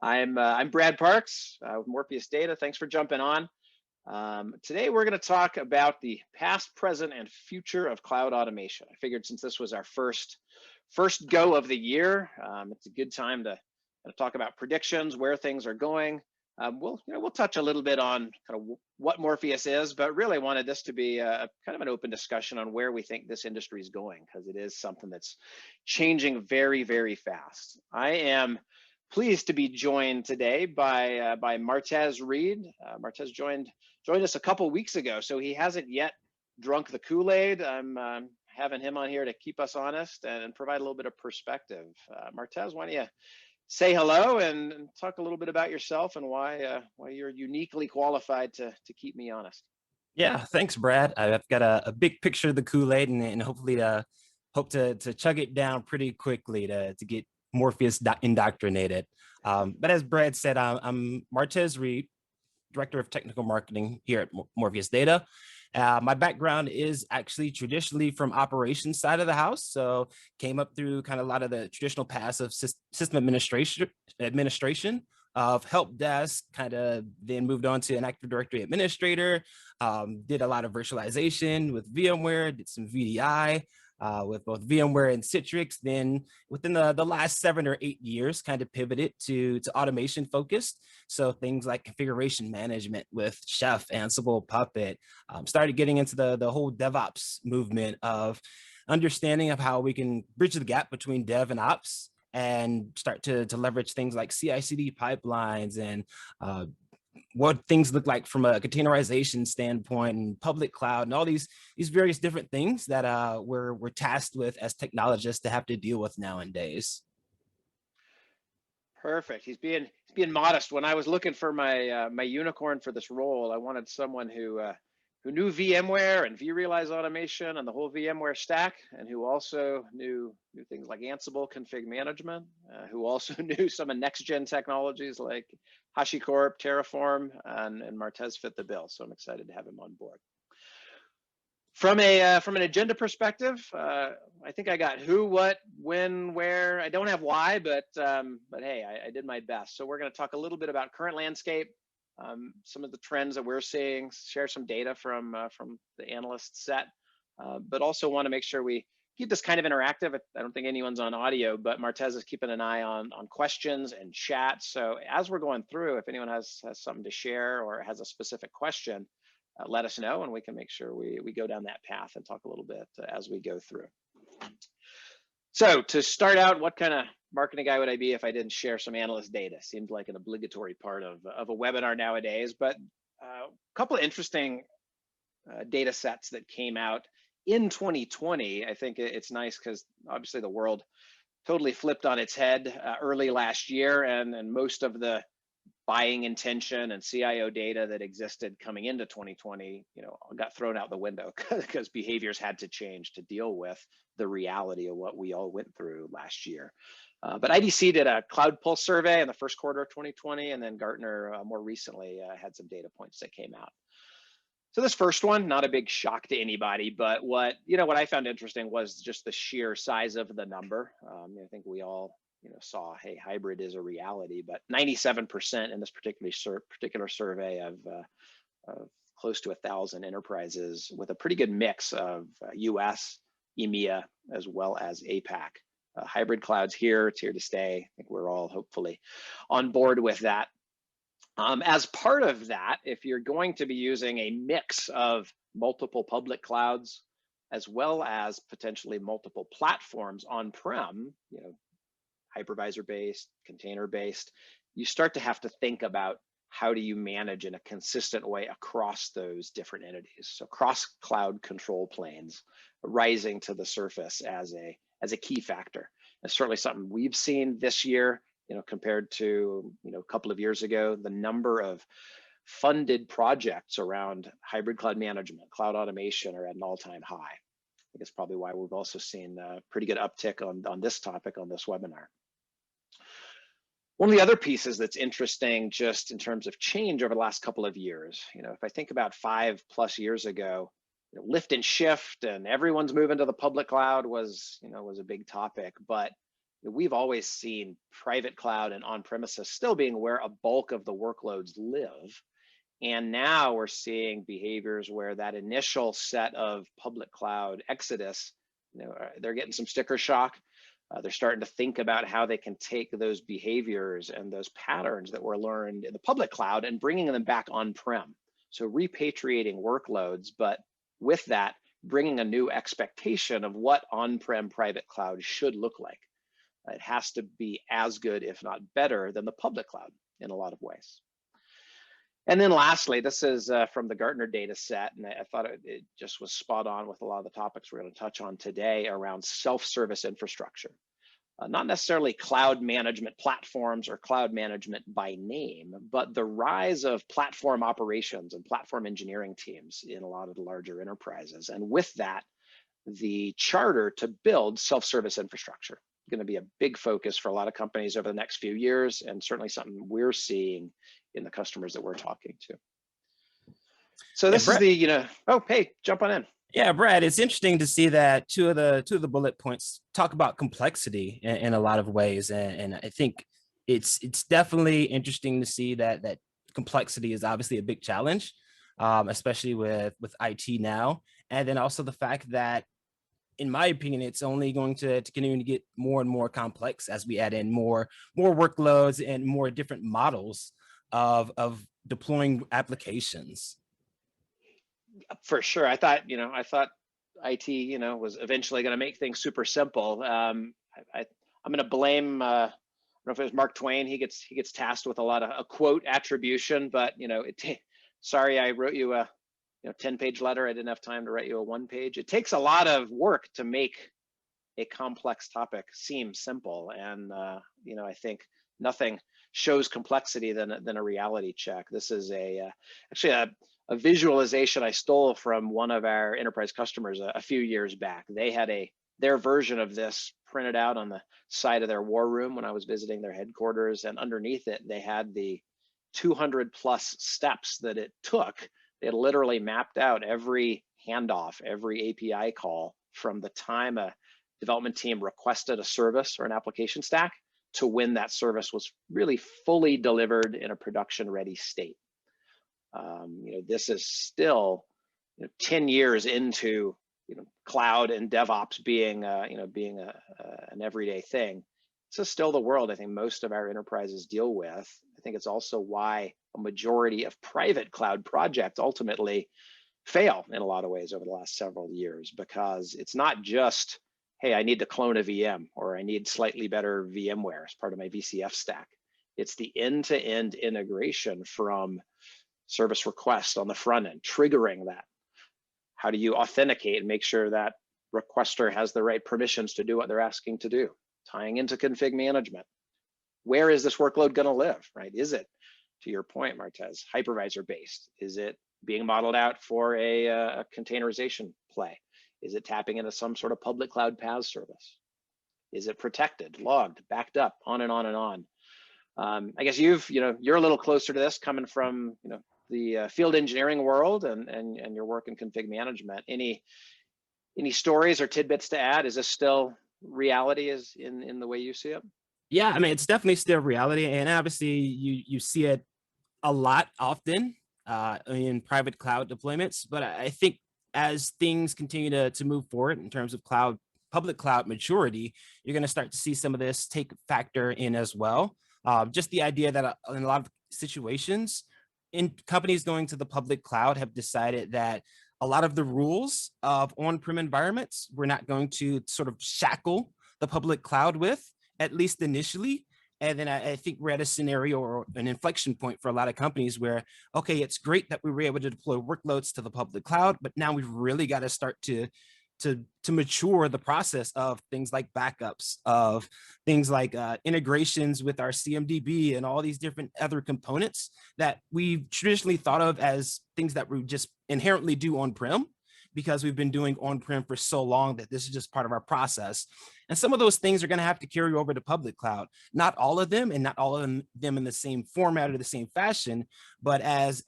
I'm Brad Parks with Morpheus Data. Thanks for jumping on. Today we're going to talk about the past, present, and future of cloud automation. I figured since this was our first go of the year, it's a good time to talk about predictions, where things are going. We'll touch a little bit on kind of what Morpheus is, but really wanted this to be a kind of an open discussion on where we think this industry is going, because it is something that's changing very, very fast. I am pleased to be joined today by Martez Reed. Martez joined us a couple weeks ago, so he hasn't yet drunk the Kool-Aid. I'm having him on here to keep us honest and provide a little bit of perspective. Martez, why don't you say hello and talk a little bit about yourself and why you're uniquely qualified to keep me honest. Yeah, thanks, Brad. I've got a big picture of the Kool-Aid and hopefully hope to chug it down pretty quickly to get Morpheus indoctrinated. But as Brad said, I'm Martez Reed, Director of Technical Marketing here at Morpheus Data. My background is actually traditionally from operations side of the house. So came up through kind of a lot of the traditional paths of system administration of help desk, kind of then moved on to an Active Directory administrator, did a lot of virtualization with VMware, did some VDI, with both VMware and Citrix. Then within the last 7 or 8 years, kind of pivoted to automation focused. So things like configuration management with Chef, Ansible, Puppet, started getting into the whole DevOps movement of understanding of how we can bridge the gap between dev and ops and start to leverage things like CI/CD pipelines and what things look like from a containerization standpoint and public cloud and all these various different things that we're tasked with as technologists to have to deal with nowadays. Perfect. He's being modest. When I was looking for my my unicorn for this role, I wanted someone who knew VMware and vRealize automation and the whole VMware stack, and who also knew things like Ansible config management, who also knew some of next gen technologies like HashiCorp, Terraform, and Martez fit the bill. So I'm excited to have him on board. From an agenda perspective, I think I got who, what, when, where. I don't have why, but hey, I did my best. So we're going to talk a little bit about current landscape, some of the trends that we're seeing, share some data from the analyst set, but also want to make sure we keep this kind of interactive. I don't think anyone's on audio, but Martez is keeping an eye on questions and chat. So as we're going through, if anyone has something to share or has a specific question, let us know, and we can make sure we go down that path and talk a little bit as we go through. So to start out, what kind of marketing guy would I be if I didn't share some analyst data? Seems like an obligatory part of a webinar nowadays, but a couple of interesting data sets that came out in 2020. I think it's nice because obviously the world totally flipped on its head early last year, and most of the buying intention and CIO data that existed coming into 2020, got thrown out the window because behaviors had to change to deal with the reality of what we all went through last year. But IDC did a Cloud Pulse survey in the first quarter of 2020, and then Gartner more recently had some data points that came out. So this first one, not a big shock to anybody, but what I found interesting was just the sheer size of the number. I think we all saw, hey, hybrid is a reality, but 97% in this particular survey of close to 1,000 enterprises with a pretty good mix of US, EMEA, as well as APAC. Hybrid cloud's here, it's here to stay. I think we're all hopefully on board with that. As part of that, if you're going to be using a mix of multiple public clouds, as well as potentially multiple platforms on-prem, hypervisor-based, container-based, you start to have to think about how do you manage in a consistent way across those different entities. So cross-cloud control planes rising to the surface as a key factor. It's certainly something we've seen this year, compared to a couple of years ago. The number of funded projects around hybrid cloud management, cloud automation are at an all-time high. I think it's probably why we've also seen a pretty good uptick on this topic on this webinar. One of the other pieces that's interesting just in terms of change over the last couple of years, if I think about 5+ years ago, lift and shift and everyone's moving to the public cloud was a big topic. But we've always seen private cloud and on-premises still being where a bulk of the workloads live. And now we're seeing behaviors where that initial set of public cloud exodus, they're getting some sticker shock. They're starting to think about how they can take those behaviors and those patterns that were learned in the public cloud and bringing them back on-prem. So repatriating workloads, but with that, bringing a new expectation of what on-prem private cloud should look like. It has to be as good, if not better, than the public cloud in a lot of ways. And then lastly, this is from the Gartner data set, and I thought it just was spot on with a lot of the topics we're going to touch on today around self-service infrastructure. Not necessarily cloud management platforms or cloud management by name, but the rise of platform operations and platform engineering teams in a lot of the larger enterprises. And with that, the charter to build self-service infrastructure. Going to be a big focus for a lot of companies over the next few years, and certainly something we're seeing in the customers that we're talking to. So this is the, oh, hey, jump on in. Yeah, Brad, it's interesting to see that two of the bullet points talk about complexity in a lot of ways, and I think it's definitely interesting to see that complexity is obviously a big challenge, especially with IT now, and then also the fact that, in my opinion, it's only going to continue to get more and more complex as we add in more workloads and more different models of deploying applications. For sure. I thought IT, was eventually going to make things super simple. I'm going to blame, I don't know if it was Mark Twain. He gets tasked with a lot of a quote attribution, but sorry, I wrote you a 10-page letter. I didn't have time to write you a 1-page. It takes a lot of work to make a complex topic seem simple, and I think nothing shows complexity than a reality check. This is actually a visualization I stole from one of our enterprise customers a few years back. They had their version of this printed out on the side of their war room when I was visiting their headquarters, and underneath it they had the 200 plus steps that it took. They had literally mapped out every handoff, every API call from the time a development team requested a service or an application stack to when that service was really fully delivered in a production ready state. This is still 10 years into cloud and DevOps being an everyday thing. This is still the world I think most of our enterprises deal with. I think it's also why a majority of private cloud projects ultimately fail in a lot of ways over the last several years, because it's not just, hey, I need to clone a VM, or I need slightly better VMware as part of my VCF stack. It's the end-to-end integration from service request on the front end, triggering that. How do you authenticate and make sure that requester has the right permissions to do what they're asking to do? Tying into config management. Where is this workload going to live, right? Is it, to your point, Martez, hypervisor based? Is it being modeled out for a containerization play? Is it tapping into some sort of public cloud PaaS service? Is it protected, logged, backed up, on and on and on? I guess you're a little closer to this, coming from the field engineering world and your work in config management. Any stories or tidbits to add? Is this still reality is in the way you see it? Yeah, I mean, it's definitely still reality, and obviously you see it a lot often in private cloud deployments. But I think as things continue to move forward in terms of public cloud maturity, you're going to start to see some of this take factor in as well. Just the idea that in a lot of situations, in companies going to the public cloud have decided that a lot of the rules of on-prem environments, we're not going to sort of shackle the public cloud with, at least initially. And then I think we're at a scenario or an inflection point for a lot of companies where, okay, it's great that we were able to deploy workloads to the public cloud, but now we've really got to start to mature the process of things like backups, of things like integrations with our CMDB and all these different other components that we've traditionally thought of as things that we just inherently do on-prem, because we've been doing on-prem for so long that this is just part of our process. And some of those things are going to have to carry over to public cloud. Not all of them, and not all of them in the same format or the same fashion, but as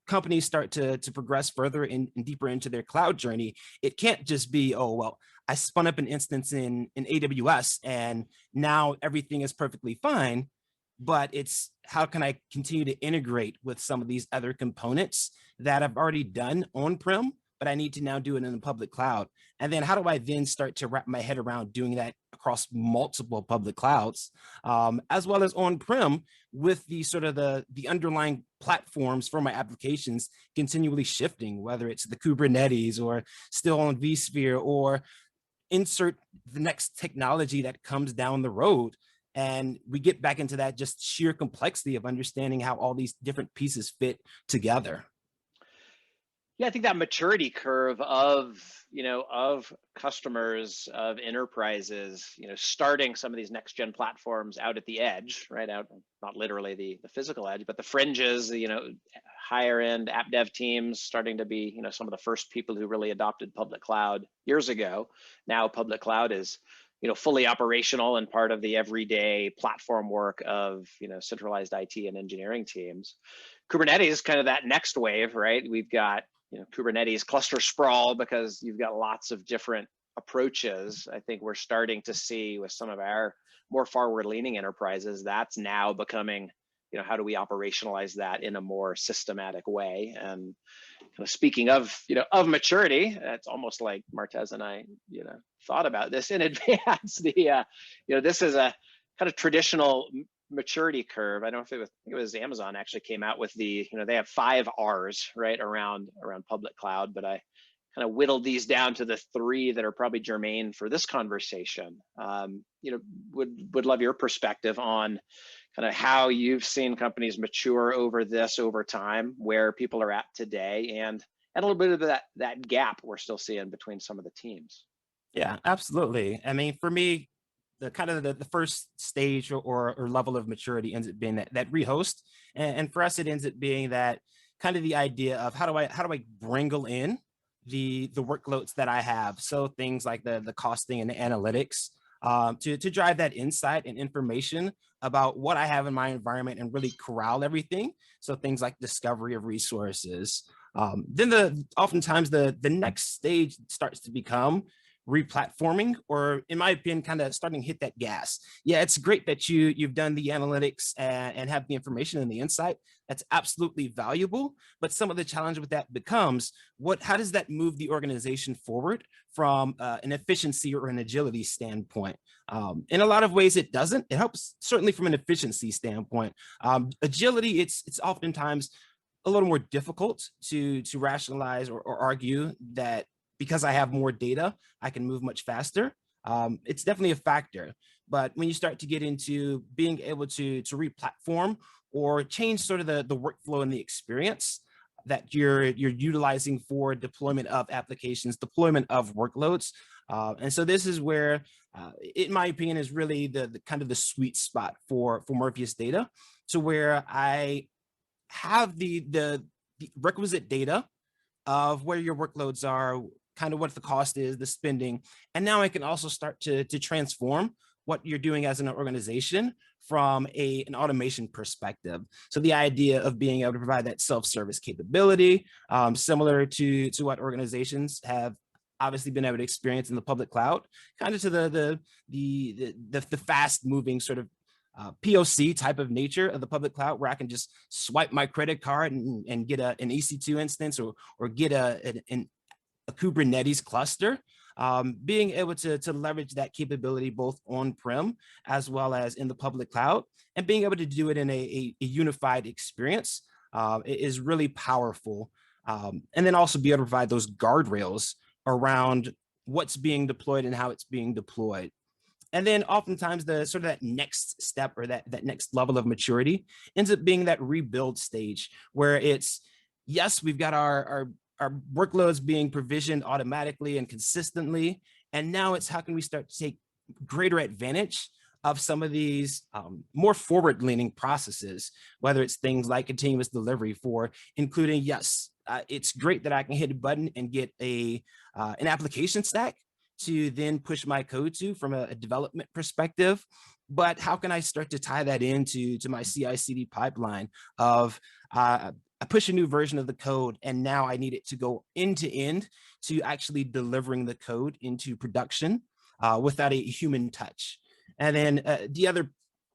companies start to progress further and deeper into their cloud journey, it can't just be, oh, well, I spun up an instance in AWS, and now everything is perfectly fine. But it's how can I continue to integrate with some of these other components that I've already done on-prem, but I need to now do it in the public cloud. And then how do I then start to wrap my head around doing that across multiple public clouds, as well as on-prem, with the sort of the underlying platforms for my applications continually shifting, whether it's the Kubernetes or still on vSphere, or insert the next technology that comes down the road. And we get back into that just sheer complexity of understanding how all these different pieces fit together. Yeah, I think that maturity curve of, of customers, of enterprises, starting some of these next gen platforms out at the edge, right out, not literally the physical edge, but the fringes, higher end app dev teams starting to be, some of the first people who really adopted public cloud years ago. Now public cloud is, fully operational and part of the everyday platform work of, centralized IT and engineering teams. Kubernetes is kind of that next wave, right? We've got, Kubernetes cluster sprawl, because you've got lots of different approaches. I think we're starting to see with some of our more forward-leaning enterprises, that's now becoming, how do we operationalize that in a more systematic way? And kind of speaking of, of maturity, it's almost like Martez and I, thought about this in advance. This is a kind of traditional maturity curve. I don't know if it was Amazon actually came out with the, they have 5 R's, right, around public cloud, but I kind of whittled these down to the 3 that are probably germane for this conversation. Would love your perspective on kind of how you've seen companies mature over time, where people are at today, and a little bit of that gap we're still seeing between some of the teams. Yeah, absolutely. I mean, for me, the kind of the first stage or level of maturity ends up being that rehost, and for us it ends up being that kind of the idea of how do I bringle in the workloads that I have. So things like the costing and the analytics, to drive that insight and information about what I have in my environment and really corral everything. So things like discovery of resources. Then oftentimes the next stage starts to become replatforming, or in my opinion, kind of starting to hit that gas. Yeah, it's great that you've done the analytics and have the information and the insight. That's absolutely valuable. But some of the challenge with that becomes how does that move the organization forward from an efficiency or an agility standpoint? In a lot of ways, it doesn't. It helps certainly from an efficiency standpoint. Agility, it's oftentimes a little more difficult to rationalize or argue that because I have more data, I can move much faster. It's definitely a factor. But when you start to get into being able to re-platform or change sort of the workflow and the experience that you're utilizing for deployment of applications, deployment of workloads. And so this is where, in my opinion, is really the kind of the sweet spot for Morpheus data, to where I have the requisite data of where your workloads are, kind of what the cost is, the spending. And now I can also start to transform what you're doing as an organization from an automation perspective. So the idea of being able to provide that self-service capability, similar to what organizations have obviously been able to experience in the public cloud, kind of to the fast moving sort of POC type of nature of the public cloud, where I can just swipe my credit card and get an EC2 instance, or get a Kubernetes cluster. Being able to leverage that capability both on-prem as well as in the public cloud, and being able to do it in a unified experience is really powerful. And then also be able to provide those guardrails around what's being deployed and how it's being deployed. And then oftentimes the sort of that next step, or that next level of maturity, ends up being that rebuild stage, where it's, yes, we've got our workloads being provisioned automatically and consistently. And now it's how can we start to take greater advantage of some of these more forward-leaning processes, whether it's things like continuous delivery, for including, yes, it's great that I can hit a button and get an application stack to then push my code to from a development perspective. But how can I start to tie that into my CI/CD pipeline of I push a new version of the code, and now I need it to go end to end to actually delivering the code into production without a human touch. And then the other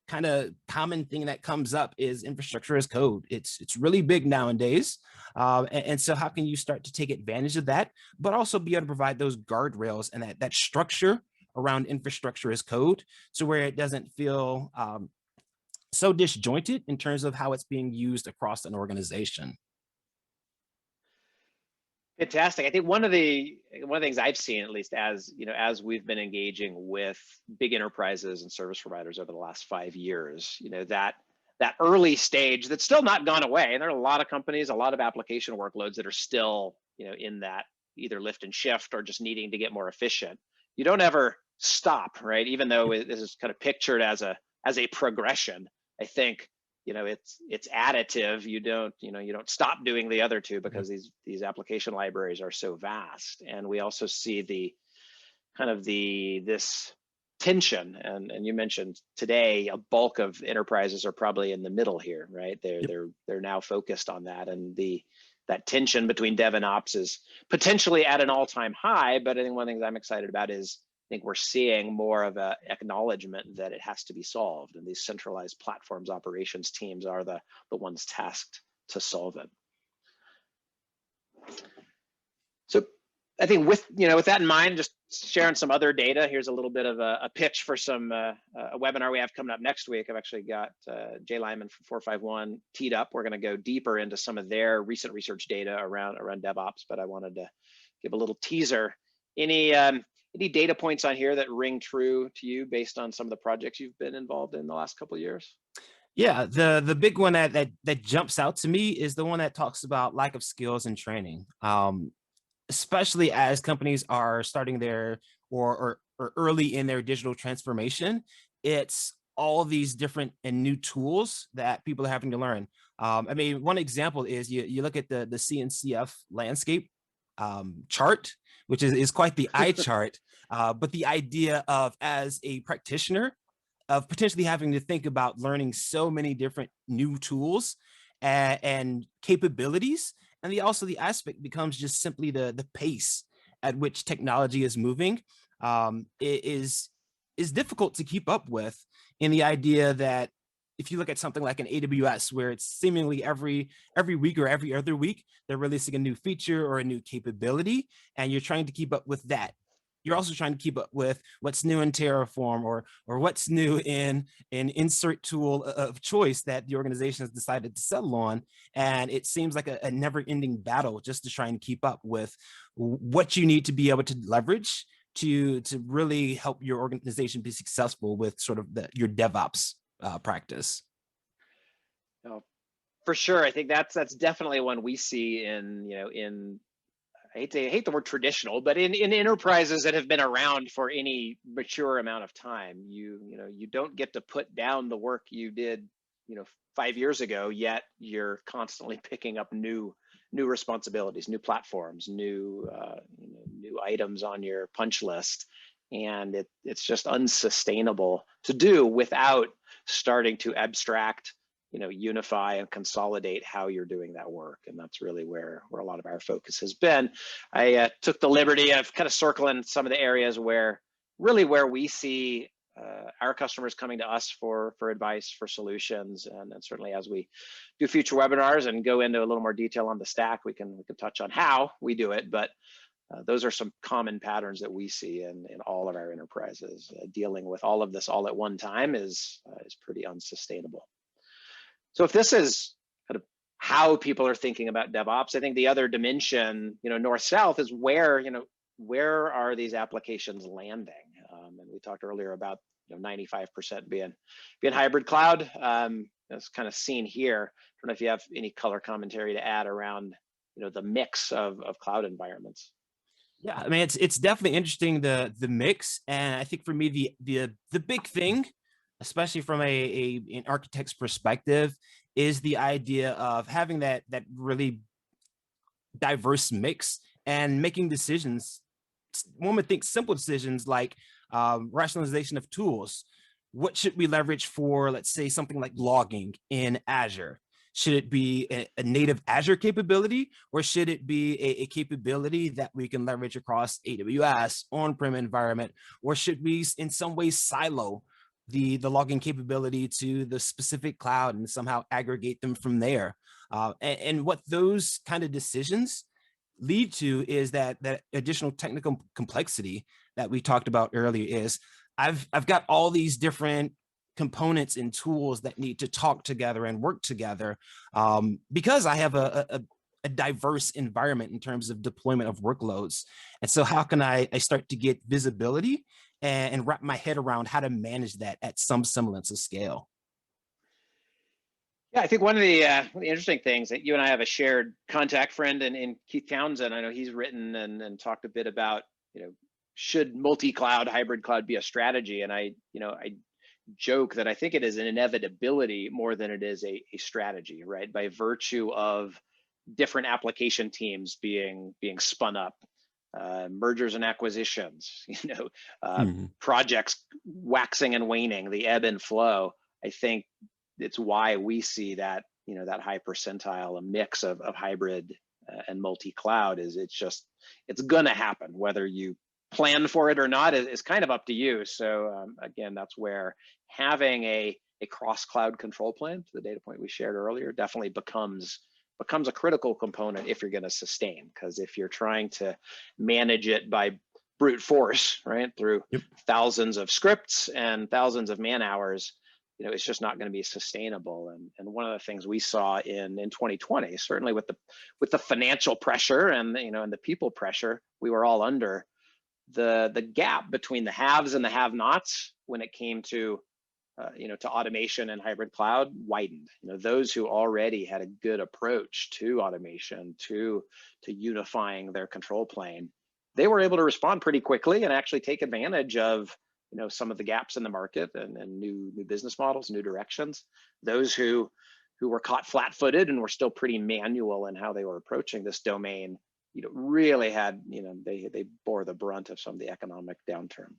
kind of common thing that comes up is infrastructure as code. It's really big nowadays. And so how can you start to take advantage of that, but also be able to provide those guardrails and that structure around infrastructure as code, so where it doesn't feel so disjointed in terms of how it's being used across an organization. Fantastic. I think one of the things I've seen, at least as as we've been engaging with big enterprises and service providers over the last 5 years, that early stage that's still not gone away. And there are a lot of companies, a lot of application workloads that are still, in that either lift and shift or just needing to get more efficient. You don't ever stop, right? Even though this is kind of pictured as a progression, I think it's additive. You don't stop doing the other two, because these application libraries are so vast. And we also see the kind of this tension, and you mentioned today a bulk of enterprises are probably in the middle here, right? They're now focused on that, and that tension between dev and ops is potentially at an all-time high. But I think one of the things I'm excited about is I think we're seeing more of an acknowledgement that it has to be solved, and these centralized platforms operations teams are the ones tasked to solve it. So I think with that in mind, just sharing some other data. Here's a little bit of a pitch for some a webinar we have coming up next week. I've actually got Jay Lyman from 451 teed up. We're going to go deeper into some of their recent research data around DevOps, but I wanted to give a little teaser. Any data points on here that ring true to you based on some of the projects you've been involved in the last couple of years? Yeah, the big one that jumps out to me is the one that talks about lack of skills and training, especially as companies are starting their or early in their digital transformation. It's all these different and new tools that people are having to learn. I mean, one example is you look at the CNCF landscape chart, which is quite the eye chart, but the idea of, as a practitioner, of potentially having to think about learning so many different new tools and capabilities. And also the aspect becomes just simply the pace at which technology is moving is difficult to keep up with, in the idea that if you look at something like an AWS, where it's seemingly every week or every other week, they're releasing a new feature or a new capability, and you're trying to keep up with that. You're also trying to keep up with what's new in Terraform or what's new in an insert tool of choice that the organization has decided to settle on. And it seems like a never-ending battle just to try and keep up with what you need to be able to leverage to really help your organization be successful with sort of your DevOps practice. No, for sure. I think that's definitely one we see in I hate the word traditional, but in enterprises that have been around for any mature amount of time. You don't get to put down the work you did 5 years ago, yet you're constantly picking up new responsibilities, new platforms, new items on your punch list, and it's just unsustainable to do without starting to abstract, unify and consolidate how you're doing that work. And that's really where a lot of our focus has been. I took the liberty of kind of circling some of the areas where we see our customers coming to us for advice, for solutions. And certainly as we do future webinars and go into a little more detail on the stack, we can touch on how we do it. But those are some common patterns that we see in all of our enterprises. Dealing with all of this all at one time is pretty unsustainable. So if this is kind of how people are thinking about DevOps, I think the other dimension, north-south, is where are these applications landing? And we talked earlier about 95% being hybrid cloud. That's kind of seen here. I don't know if you have any color commentary to add around the mix of cloud environments. Yeah, I mean, it's definitely interesting, the mix. And I think for me, the big thing, especially from an architect's perspective, is the idea of having that really diverse mix and making decisions. One would think simple decisions like rationalization of tools. What should we leverage for, let's say, something like logging in Azure? Should it be a native Azure capability, or should it be a capability that we can leverage across AWS, on-prem environment, or should we in some way silo the logging capability to the specific cloud and somehow aggregate them from there? And what those kind of decisions lead to is that additional technical complexity that we talked about earlier is I've got all these different components and tools that need to talk together and work together, because I have a diverse environment in terms of deployment of workloads. And so how can I start to get visibility and wrap my head around how to manage that at some semblance of scale? Yeah, I think one of the interesting things that you and I have a shared contact friend in Keith Townsend. I know he's written and talked a bit about, should multi-cloud, hybrid cloud be a strategy? And I joke that I think it is an inevitability more than it is a strategy, right? By virtue of different application teams being spun up, mergers and acquisitions, projects waxing and waning, the ebb and flow. I think it's why we see that, that high percentile, a mix of hybrid and multi-cloud it's gonna happen. Whether you plan for it or not is kind of up to you. So again, that's where having a cross-cloud control plan, to the data point we shared earlier, definitely becomes a critical component if you're going to sustain. Because if you're trying to manage it by brute force, right, through thousands of scripts and thousands of man hours, it's just not going to be sustainable. And one of the things we saw in 2020, certainly with the financial pressure and and the people pressure we were all under, the gap between the haves and the have-nots when it came to to automation and hybrid cloud widened. Those who already had a good approach to automation, to unifying their control plane, they were able to respond pretty quickly and actually take advantage of some of the gaps in the market and new business models, new directions. Those who were caught flat-footed and were still pretty manual in how they were approaching this domain, really had, they bore the brunt of some of the economic downturn.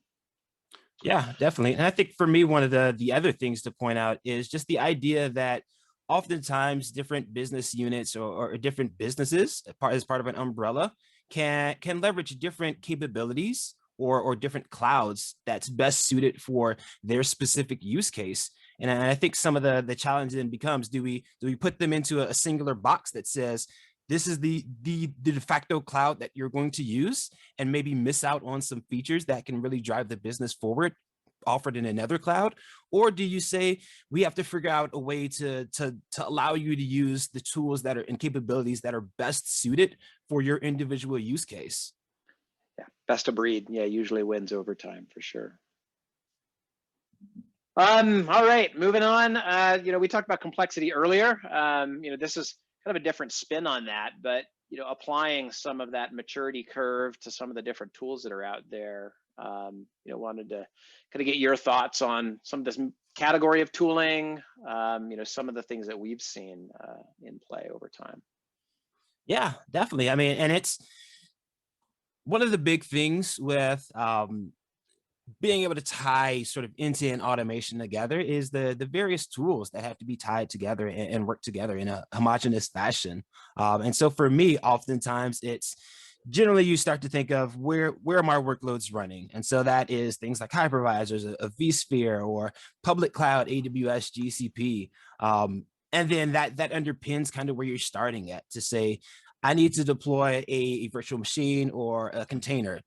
Yeah, definitely. And I think for me, one of the other things to point out is just the idea that oftentimes different business units or different businesses as part of an umbrella can leverage different capabilities or different clouds that's best suited for their specific use case. And I think some of the challenge then becomes, do we put them into a singular box that says, this is the de facto cloud that you're going to use, and maybe miss out on some features that can really drive the business forward offered in another cloud? Or do you say we have to figure out a way to allow you to use the tools that are and capabilities that are best suited for your individual use case? Yeah, best of breed. Yeah, usually wins over time for sure. All right, moving on. We talked about complexity earlier. This is kind of a different spin on that, but applying some of that maturity curve to some of the different tools that are out there. Wanted to kind of get your thoughts on some of this category of tooling. Some of the things that we've seen in play over time. Yeah, definitely. I mean, and it's one of the big things with being able to tie sort of end-to-end automation together is the various tools that have to be tied together and work together in a homogeneous fashion. And so for me, oftentimes it's generally you start to think of where are my workloads running? And so that is things like hypervisors, a vSphere, or public cloud, AWS, GCP. And then that underpins kind of where you're starting at to say, I need to deploy a virtual machine or a container.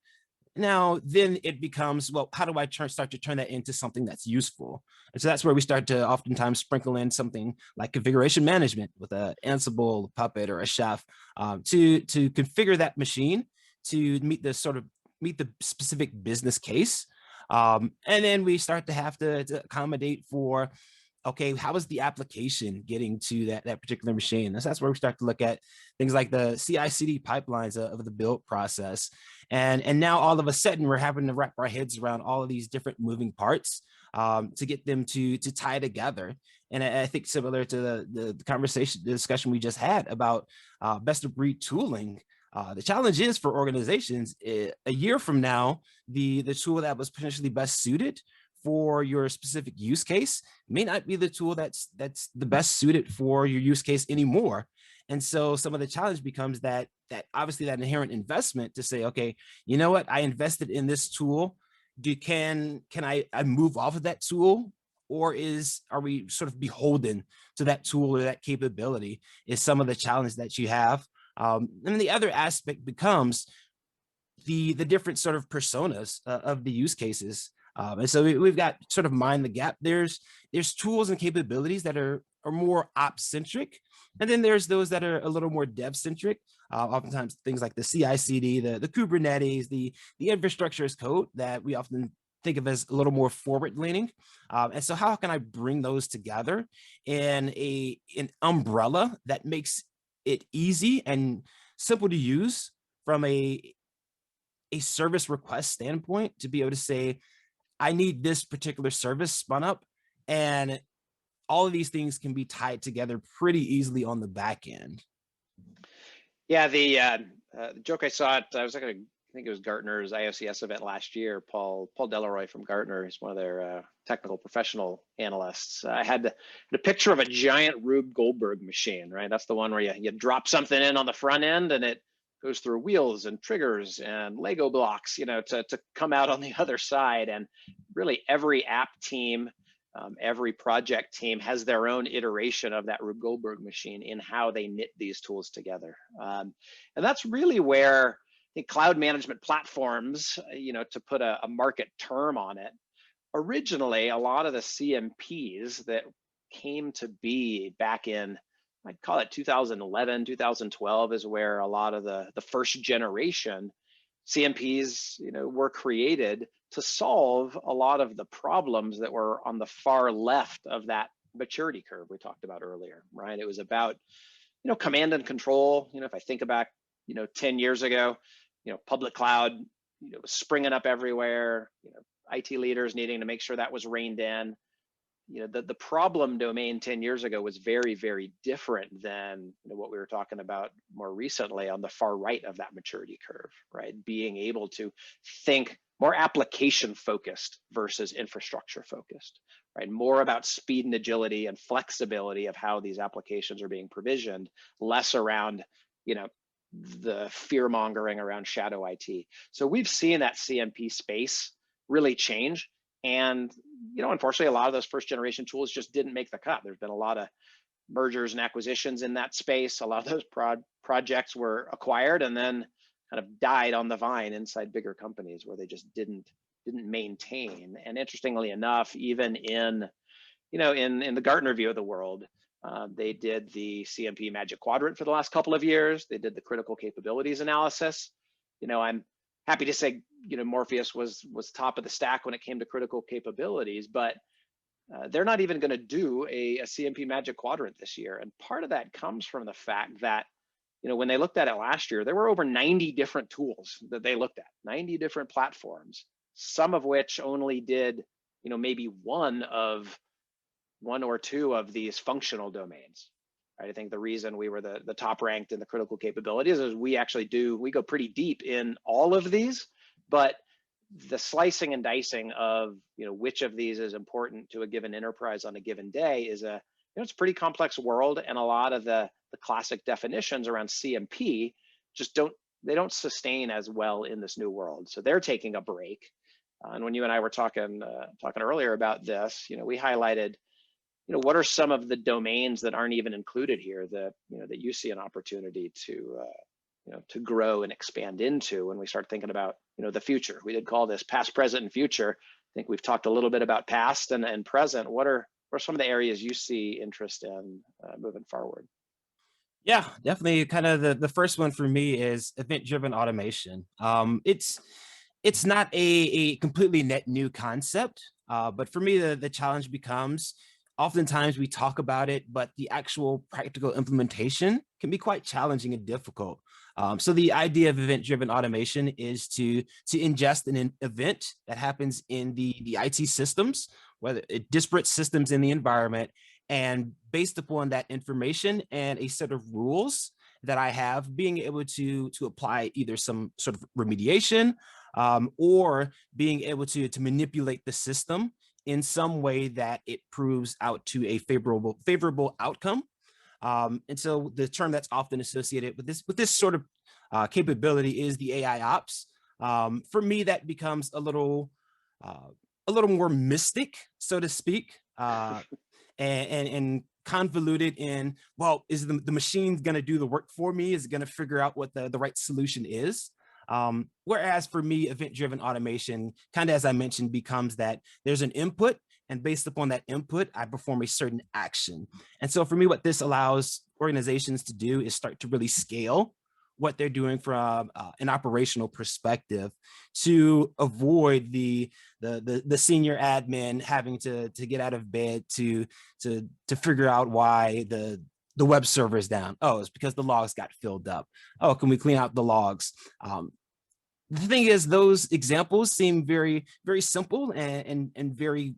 Now, then it becomes, well, how do I start to turn that into something that's useful? And so that's where we start to oftentimes sprinkle in something like configuration management with a Ansible, Puppet, or a Chef to configure that machine to meet the specific business case. And then we start to have to accommodate for, okay, how is the application getting to that particular machine? That's where we start to look at things like the CI/CD pipelines of the build process. And now all of a sudden we're having to wrap our heads around all of these different moving parts to get them to tie together. And I think similar to the discussion we just had about best of breed tooling, the challenge is for organizations, a year from now, the tool that was potentially best suited for your specific use case may not be the tool that's the best suited for your use case anymore. And so some of the challenge becomes that obviously that inherent investment to say, okay, you know what, I invested in this tool. Can I move off of that tool, or are we sort of beholden to that tool or that capability? Is some of the challenge that you have. And the other aspect becomes the different sort of personas of the use cases. And so we've got sort of mind the gap. There's tools and capabilities that are more ops centric, and then there's those that are a little more dev centric. Oftentimes things like the CI/CD, the Kubernetes, the infrastructure as code that we often think of as a little more forward leaning. And so how can I bring those together in an umbrella that makes it easy and simple to use from a service request standpoint, to be able to say, I need this particular service spun up, and all of these things can be tied together pretty easily on the back end. Yeah, the joke I saw, I was looking at, I think it was Gartner's IOCS event last year. Paul Delroy from Gartner is one of their technical professional analysts. I had the picture of a giant Rube Goldberg machine, right? That's the one where you drop something in on the front end and it goes through wheels and triggers and Lego blocks, to come out on the other side. And really every app team, every project team has their own iteration of that Rube Goldberg machine in how they knit these tools together. And that's really where I think cloud management platforms, to put a market term on it, originally a lot of the CMPs that came to be back in, I'd call it 2011, 2012 is where a lot of the first generation CMPs, were created to solve a lot of the problems that were on the far left of that maturity curve we talked about earlier, right? It was about, command and control. If I think about, 10 years ago, public cloud, was springing up everywhere, IT leaders needing to make sure that was reined in. The problem domain 10 years ago was very, very different than what we were talking about more recently on the far right of that maturity curve, right? Being able to think more application focused versus infrastructure focused, right? More about speed and agility and flexibility of how these applications are being provisioned, less around, the fear mongering around shadow IT. So we've seen that CMP space really change. And, unfortunately, a lot of those first generation tools just didn't make the cut. There's been a lot of mergers and acquisitions in that space. A lot of those projects were acquired and then kind of died on the vine inside bigger companies where they just didn't maintain. And interestingly enough, even in the Gartner view of the world, they did the CMP Magic Quadrant for the last couple of years. They did the critical capabilities analysis. I'm happy to say, Morpheus was top of the stack when it came to critical capabilities, but they're not even going to do a CMP Magic Quadrant this year. And part of that comes from the fact that, when they looked at it last year, there were over 90 different tools that they looked at, 90 different platforms, some of which only did, maybe one or two of these functional domains. Right? I think the reason we were the top ranked in the critical capabilities is we go pretty deep in all of these, but the slicing and dicing of which of these is important to a given enterprise on a given day is it's a pretty complex world, and a lot of the classic definitions around CMP just don't sustain as well in this new world. So they're taking a break. And when you and I were talking earlier about this, we highlighted what are some of the domains that aren't even included here that that you see an opportunity to grow and expand into when we start thinking about the future. We did call this past, present, and future. I think we've talked a little bit about past and present. What are some of the areas you see interest in moving forward? Yeah, definitely. Kind of the first one for me is event-driven automation. It's not a completely net new concept, but for me, the challenge becomes oftentimes we talk about it, but the actual practical implementation can be quite challenging and difficult. So the idea of event-driven automation is to ingest an event that happens in the IT systems, whether disparate systems in the environment, and based upon that information and a set of rules that I have, being able to apply either some sort of remediation or being able to manipulate the system in some way that it proves out to a favorable outcome. And so the term that's often associated with this sort of capability is the AI ops. For me, that becomes a little more mystic, so to speak, and convoluted in, well, is the machine going to do the work for me? Is it going to figure out what the right solution is? Whereas for me, event-driven automation, kind of as I mentioned, becomes that there's an input, and based upon that input, I perform a certain action. And so for me, what this allows organizations to do is start to really scale what they're doing from an operational perspective to avoid the senior admin having to get out of bed to figure out why the web server is down. Oh, it's because the logs got filled up. Oh, can we clean out the logs? The thing is, those examples seem very, very simple and very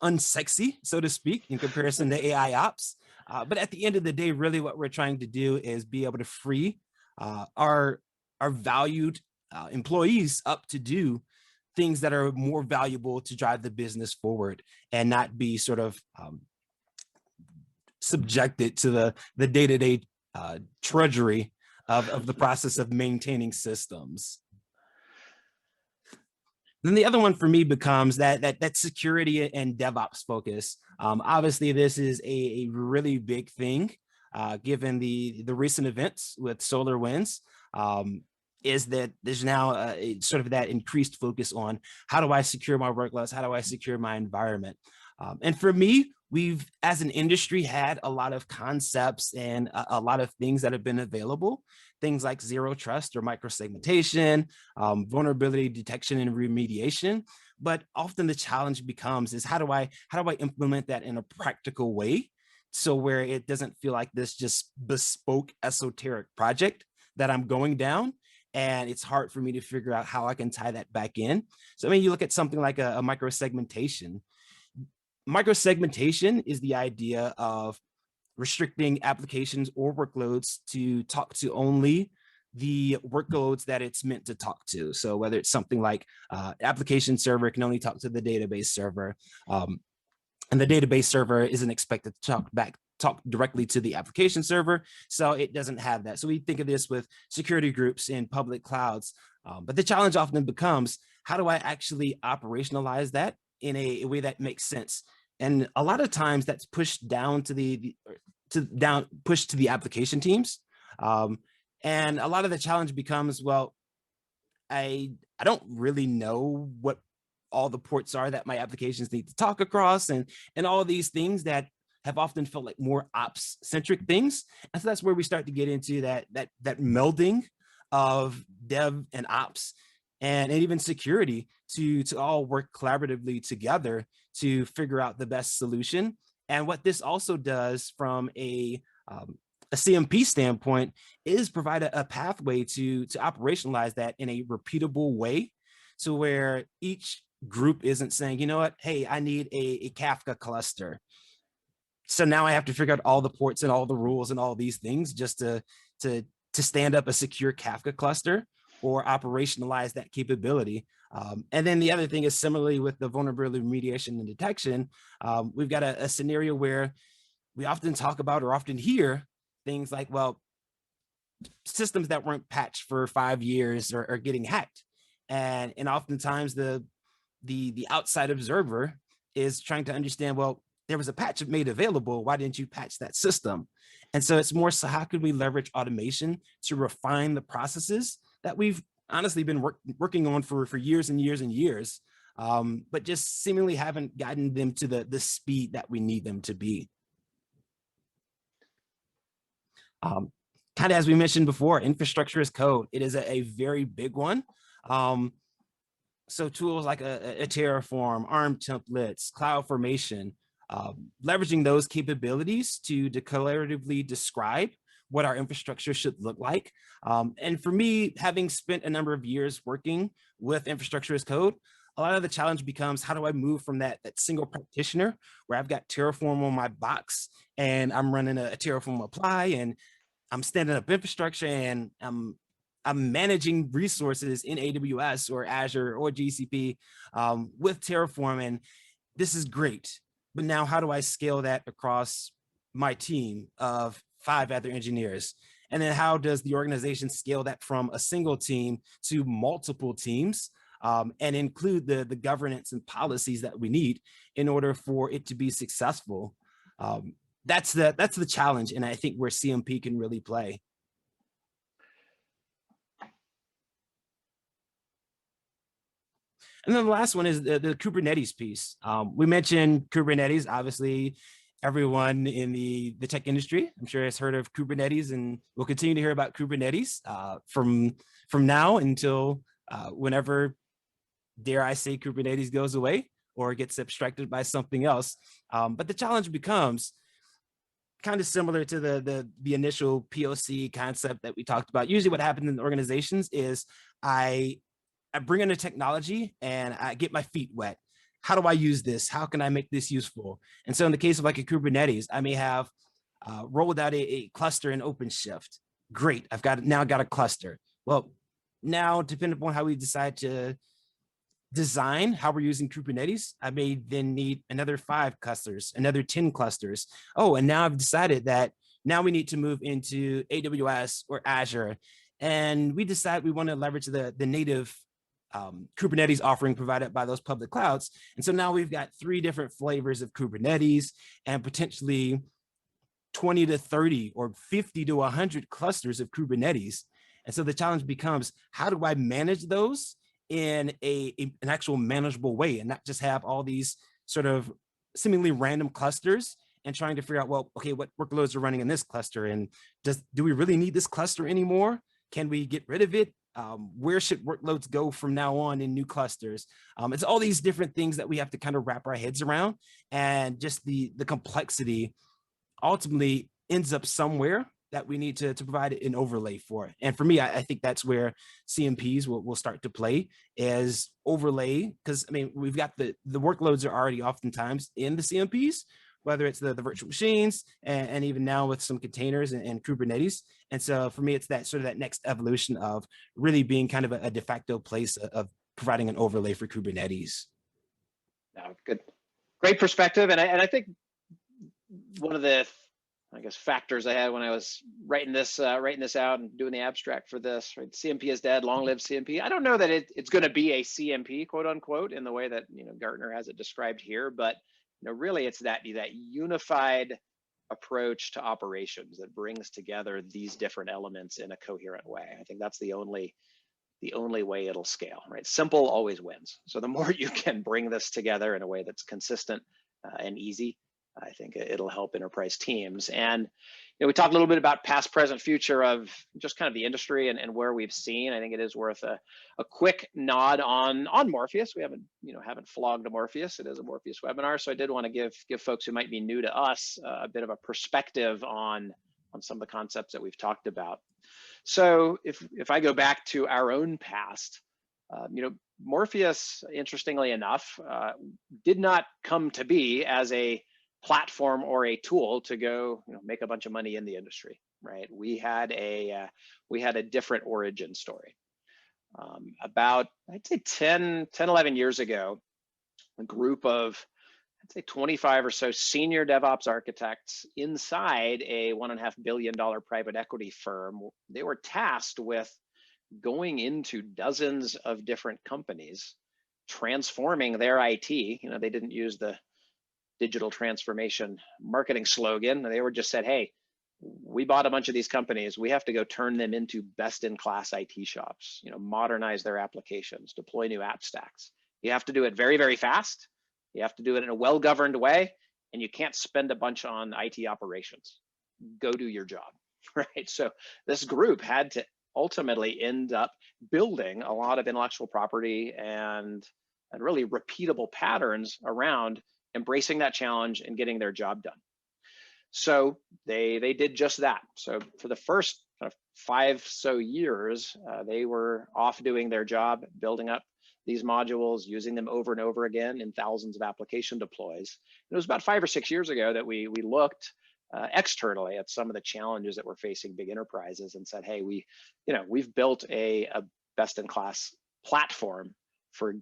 unsexy, so to speak, in comparison to AI ops. But at the end of the day, really what we're trying to do is be able to free our valued employees up to do things that are more valuable to drive the business forward and not be sort of subjected to the day-to-day drudgery of the process of maintaining systems. Then the other one for me becomes that security and DevOps focus. Obviously, this is a really big thing, given the recent events with SolarWinds. Is that there's now sort of that increased focus on how do I secure my workloads, how do I secure my environment? And for me, we've, as an industry, had a lot of concepts and a lot of things that have been available, things like zero trust or microsegmentation, vulnerability detection and remediation. But often the challenge becomes is how do I implement that in a practical way, so where it doesn't feel like this just bespoke esoteric project that I'm going down, and it's hard for me to figure out how I can tie that back in. So I mean, you look at something like a microsegmentation. Microsegmentation is the idea of restricting applications or workloads to talk to only the workloads that it's meant to talk to. So whether it's something like application server can only talk to the database server, and the database server isn't expected to talk directly to the application server, so it doesn't have that. So we think of this with security groups in public clouds, but the challenge often becomes, how do I actually operationalize that in a way that makes sense? And a lot of times that's pushed down to pushed to the application teams. And a lot of the challenge becomes, well, I don't really know what all the ports are that my applications need to talk across, and all of these things that have often felt like more ops centric things. And so that's where we start to get into that melding of dev and ops and even security to all work collaboratively together to figure out the best solution. And what this also does from a CMP standpoint is provide a pathway to operationalize that in a repeatable way, so where each group isn't saying, you know what, hey, I need a Kafka cluster, so now I have to figure out all the ports and all the rules and all these things just to stand up a secure Kafka cluster or operationalize that capability. And then the other thing is, similarly with the vulnerability remediation and detection, we've got a scenario where we often talk about or often hear things like, well, systems that weren't patched for 5 years are getting hacked. And oftentimes the outside observer is trying to understand, well, there was a patch made available, why didn't you patch that system? And so it's more so, how could we leverage automation to refine the processes that we've honestly been working on for years and years and years, but just seemingly haven't gotten them to the speed that we need them to be. Kind of as we mentioned before, infrastructure as code. It is a very big one. So tools like a Terraform, ARM templates, CloudFormation, leveraging those capabilities to declaratively describe what our infrastructure should look like. And for me, having spent a number of years working with infrastructure as code, a lot of the challenge becomes, how do I move from that single practitioner where I've got Terraform on my box and I'm running a Terraform apply and I'm standing up infrastructure and I'm I'm managing resources in AWS or Azure or GCP with Terraform, and this is great. But now how do I scale that across my team of 5 other engineers? And then how does the organization scale that from a single team to multiple teams, and include the governance and policies that we need in order for it to be successful? That's the challenge, and I think where CMP can really play. And then the last one is the Kubernetes piece. We mentioned Kubernetes. Obviously, everyone in the tech industry, I'm sure, has heard of Kubernetes, and we'll continue to hear about Kubernetes from now until whenever, dare I say, Kubernetes goes away or gets abstracted by something else. But the challenge becomes kind of similar to the initial POC concept that we talked about. Usually what happens in organizations is I bring in a technology and I get my feet wet. How do I use this? How can I make this useful? And so in the case of like a Kubernetes, I may have rolled out a cluster in OpenShift. Great, I've now got a cluster. Well, now depending upon how we decide to design how we're using Kubernetes, I may then need another 5 clusters, another 10 clusters. Oh, and now I've decided that now we need to move into AWS or Azure. And we decide we want to leverage the native Kubernetes offering provided by those public clouds. And so now we've got 3 different flavors of Kubernetes and potentially 20 to 30 or 50 to 100 clusters of Kubernetes. And so the challenge becomes, how do I manage those in an actual manageable way and not just have all these sort of seemingly random clusters and trying to figure out, well, okay, what workloads are running in this cluster? And do we really need this cluster anymore? Can we get rid of it? Where should workloads go from now on in new clusters? It's all these different things that we have to kind of wrap our heads around, and just the complexity ultimately ends up somewhere that we need to provide an overlay for. And for me, I think that's where CMPs will start to play as overlay, because I mean, we've got the workloads are already oftentimes in the CMPs, whether it's the virtual machines and even now with some containers and Kubernetes. And so for me, it's that sort of that next evolution of really being kind of a de facto place of providing an overlay for Kubernetes. No, good, great perspective. And I think one of the, I guess, factors I had when I was writing this out and doing the abstract for this, right? CMP is dead, long live CMP. I don't know that it's going to be a CMP, quote unquote, in the way that, you know, Gartner has it described here, but you know, really it's that unified approach to operations that brings together these different elements in a coherent way. I think that's the only way it'll scale, right? Simple always wins. So the more you can bring this together in a way that's consistent and easy, I think it'll help enterprise teams. And you know, we talked a little bit about past, present, future of just kind of the industry and where we've seen. I think it is worth a quick nod on Morpheus. We haven't flogged a Morpheus. It is a Morpheus webinar, so I did want to give folks who might be new to us a bit of a perspective on some of the concepts that we've talked about. So if I go back to our own past, you know, Morpheus, interestingly enough, did not come to be as a platform or a tool to go, you know, make a bunch of money in the industry, right? We had a different origin story. About, I'd say 11 years ago, a group of, I'd say 25 or so senior DevOps architects inside a $1.5 billion private equity firm, they were tasked with going into dozens of different companies, transforming their IT. You know, they didn't use the digital transformation marketing slogan. They were just said, hey, we bought a bunch of these companies. We have to go turn them into best-in-class IT shops, you know, modernize their applications, deploy new app stacks. You have to do it very, very fast. You have to do it in a well-governed way, and you can't spend a bunch on IT operations. Go do your job, right? So this group had to ultimately end up building a lot of intellectual property and really repeatable patterns around embracing that challenge and getting their job done. So they did just that. So for the first 5 so years, they were off doing their job, building up these modules, using them over and over again in thousands of application deploys. It was about 5 or 6 years ago that we looked externally at some of the challenges that we're facing big enterprises and said, hey, we've built a best-in-class platform for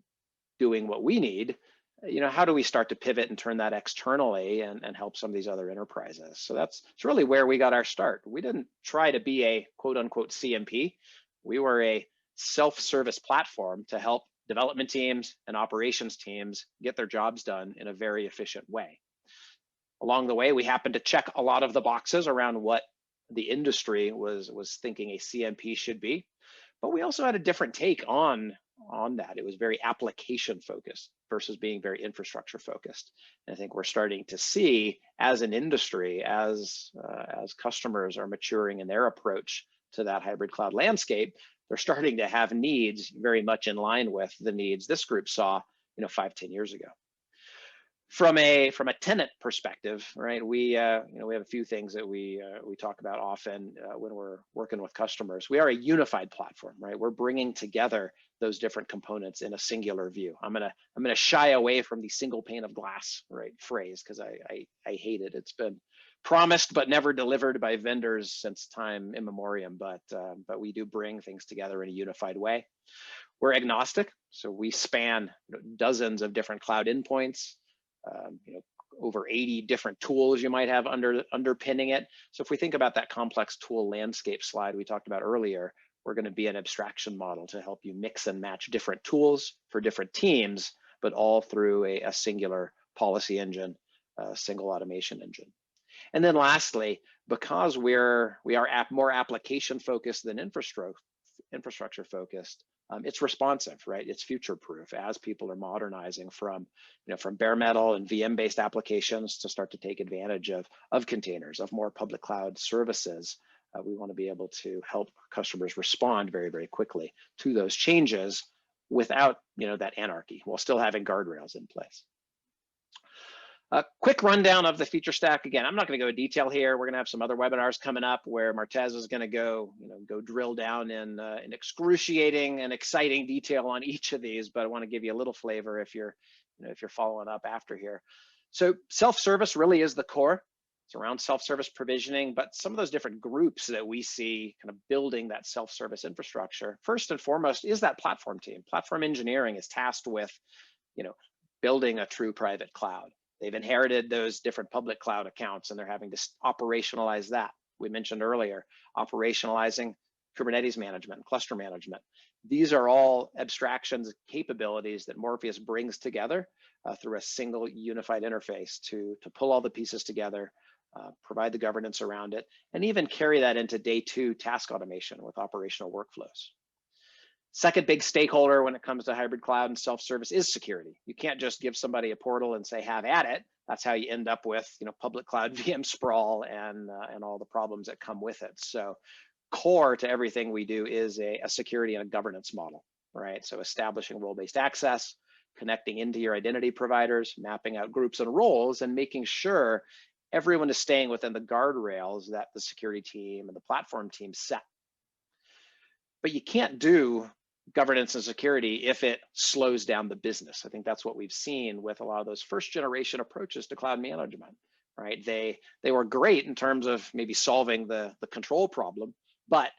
doing what we need. How do we start to pivot and turn that externally and help some of these other enterprises? So it's really where we got our start. We didn't try to be a quote unquote CMP. We were a self-service platform to help development teams and operations teams get their jobs done in a very efficient way. Along the way, we happened to check a lot of the boxes around what the industry was thinking a CMP should be, but we also had a different take on that. It was very application focused versus being very infrastructure focused. And I think we're starting to see as an industry, as customers are maturing in their approach to that hybrid cloud landscape, they're starting to have needs very much in line with the needs this group saw 5-10 years ago. From a tenant perspective, right? We have a few things that we talk about often when we're working with customers. We are a unified platform, right? We're bringing together those different components in a singular view. I'm gonna shy away from the single pane of glass, right, phrase, because I hate it. It's been promised but never delivered by vendors since time immemorial. But we do bring things together in a unified way. We're agnostic, so we span dozens of different cloud endpoints. Over 80 different tools you might have underpinning it. So if we think about that complex tool landscape slide we talked about earlier, we're going to be an abstraction model to help you mix and match different tools for different teams, but all through a singular policy engine, a single automation engine. And then lastly, because we are more application focused than infrastructure focused, it's responsive, right? It's future proof as people are modernizing from bare metal and VM based applications to start to take advantage of containers, of more public cloud services. We want to be able to help customers respond very, very quickly to those changes without that anarchy, while still having guardrails in place. A quick rundown of the feature stack. Again, I'm not going to go into detail here. We're going to have some other webinars coming up where Martez is going to go drill down in excruciating and exciting detail on each of these. But I want to give you a little flavor if you're following up after here. So self-service really is the core. It's around self-service provisioning, but some of those different groups that we see kind of building that self-service infrastructure, first and foremost, is that platform team. Platform engineering is tasked with building a true private cloud. They've inherited those different public cloud accounts and they're having to operationalize that. We mentioned earlier, operationalizing Kubernetes management, cluster management. These are all abstractions, capabilities that Morpheus brings together through a single unified interface to pull all the pieces together, provide the governance around it, and even carry that into day 2 task automation with operational workflows. Second big stakeholder when it comes to hybrid cloud and self-service is security. You can't just give somebody a portal and say, have at it. That's how you end up with public cloud VM sprawl and all the problems that come with it. So core to everything we do is a security and a governance model, right? So establishing role-based access, connecting into your identity providers, mapping out groups and roles, and making sure everyone is staying within the guardrails that the security team and the platform team set. But you can't do governance and security if it slows down the business. I think that's what we've seen with a lot of those first generation approaches to cloud management, right? They were great in terms of maybe solving the control problem, but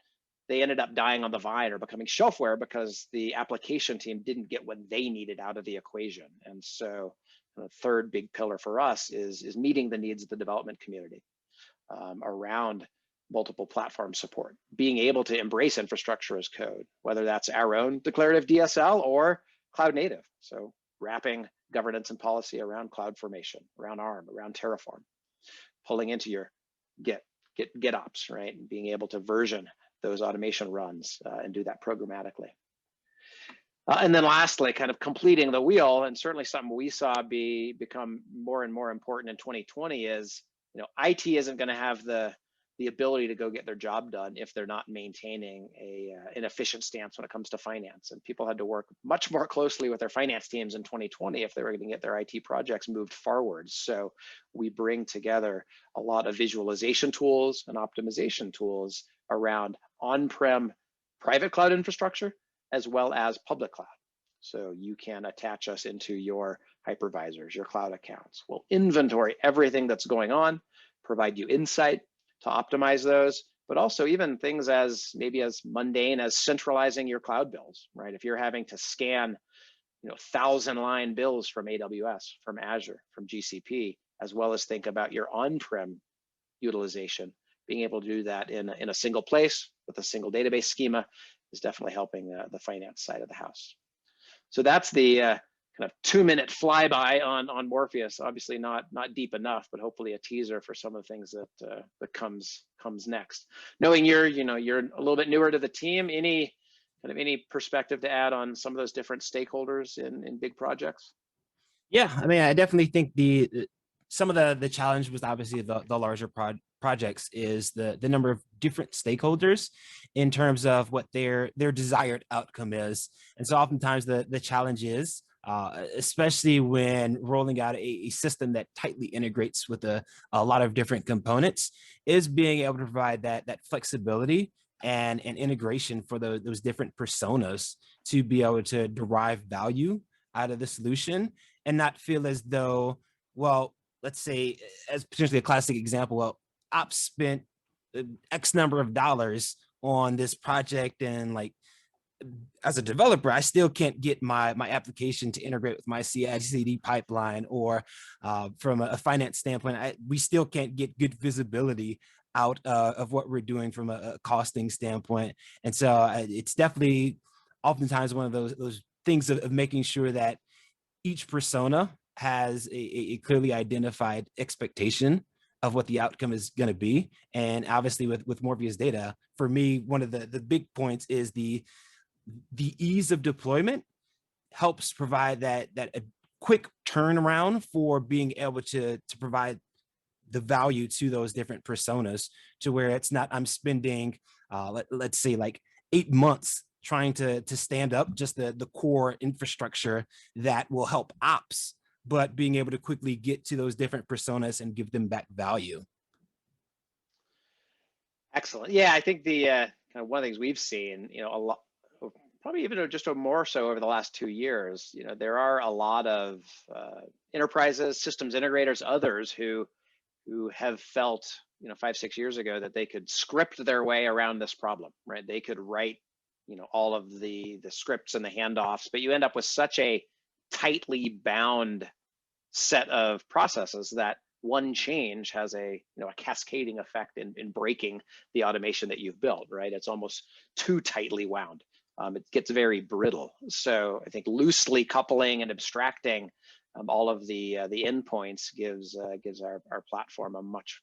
they ended up dying on the vine or becoming shelfware because the application team didn't get what they needed out of the equation. And so the third big pillar for us is meeting the needs of the development community around multiple platform support, being able to embrace infrastructure as code, whether that's our own declarative DSL or cloud native. So wrapping governance and policy around CloudFormation, around ARM, around Terraform, pulling into your GitOps, right? And being able to version those automation runs and do that programmatically. And then lastly, kind of completing the wheel, and certainly something we saw become more and more important in 2020 is, IT isn't going to have the ability to go get their job done if they're not maintaining an efficient stance when it comes to finance. And people had to work much more closely with their finance teams in 2020 if they were going to get their IT projects moved forward. So we bring together a lot of visualization tools and optimization tools around on-prem private cloud infrastructure as well as public cloud. So you can attach us into your hypervisors, your cloud accounts. We'll inventory everything that's going on, provide you insight to optimize those, but also even things as maybe as mundane as centralizing your cloud bills, right? If you're having to scan, 1,000-line bills from AWS, from Azure, from GCP, as well as think about your on-prem utilization, being able to do that in a single place with a single database schema is definitely helping the finance side of the house. So that's the kind of 2-minute flyby on Morpheus. Obviously not deep enough, but hopefully a teaser for some of the things that comes next. Knowing you're a little bit newer to the team, any perspective to add on some of those different stakeholders in big projects? Yeah, I mean, I definitely think some of the challenge was obviously the larger projects is the number of different stakeholders in terms of what their desired outcome is. And so oftentimes the challenge is, especially when rolling out a system that tightly integrates with a lot of different components, is being able to provide that flexibility and integration for those different personas to be able to derive value out of the solution and not feel as though, well, let's say as potentially a classic example, well, ops spent X number of dollars on this project, and like as a developer, I still can't get my application to integrate with my CI/CD pipeline, or from a finance standpoint, we still can't get good visibility out of what we're doing from a costing standpoint. And so it's definitely oftentimes one of those things of making sure that each persona has a clearly identified expectation of what the outcome is going to be. And obviously with Morpheus data, for me, one of the big points is the ease of deployment helps provide that a quick turnaround for being able to provide the value to those different personas, to where it's not, I'm spending, let's say like 8 months trying to stand up just the core infrastructure that will help ops, but being able to quickly get to those different personas and give them back value. Excellent. Yeah, I think the kind of one of the things we've seen, a lot, probably even just more so over the last 2 years, there are a lot of enterprises, systems integrators, others who have felt, 5-6 years ago that they could script their way around this problem, right? They could write, all of the scripts and the handoffs, but you end up with such a tightly bound set of processes that one change has a cascading effect in breaking the automation that you've built, right? It's almost too tightly wound. It gets very brittle. So I think loosely coupling and abstracting all of the endpoints gives our platform a much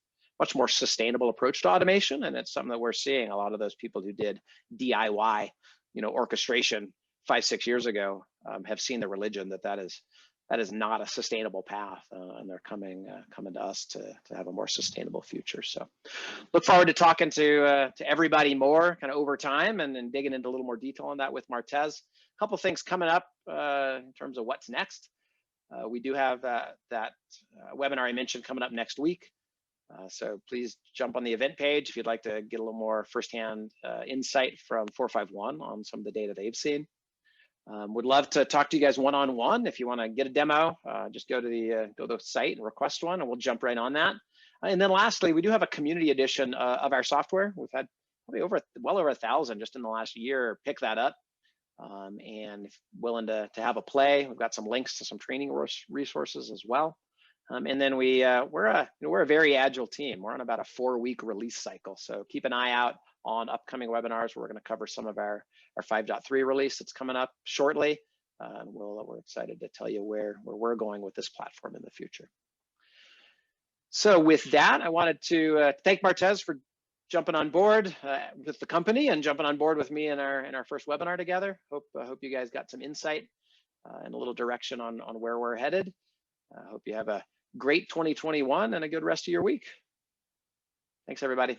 more sustainable approach to automation, and it's something that we're seeing. A lot of those people who did DIY, orchestration 5-6 years ago have seen the religion that is not a sustainable path, and they're coming to us to have a more sustainable future. So look forward to talking to everybody more kind of over time and digging into a little more detail on that with Martez. A couple things coming up in terms of what's next. We do have that webinar I mentioned coming up next week. So please jump on the event page if you'd like to get a little more firsthand insight from 451 on some of the data they've seen. Would love to talk to you guys one-on-one. If you want to get a demo, just go to the site and request one, and we'll jump right on that. And then lastly, we do have a community edition of our software. We've had probably well over 1,000 just in the last year pick that up. And if willing to have a play, we've got some links to some training resources as well. And then we're a very agile team. We're on about a 4-week release cycle, so keep an eye out on upcoming webinars. We're going to cover some of our 5.3 release that's coming up shortly. And we're excited to tell you where we're going with this platform in the future. So with that, I wanted to thank Martez for jumping on board with the company and jumping on board with me in our first webinar together. Hope you guys got some insight and a little direction on where we're headed. I hope you have a great 2021 and a good rest of your week. Thanks, everybody.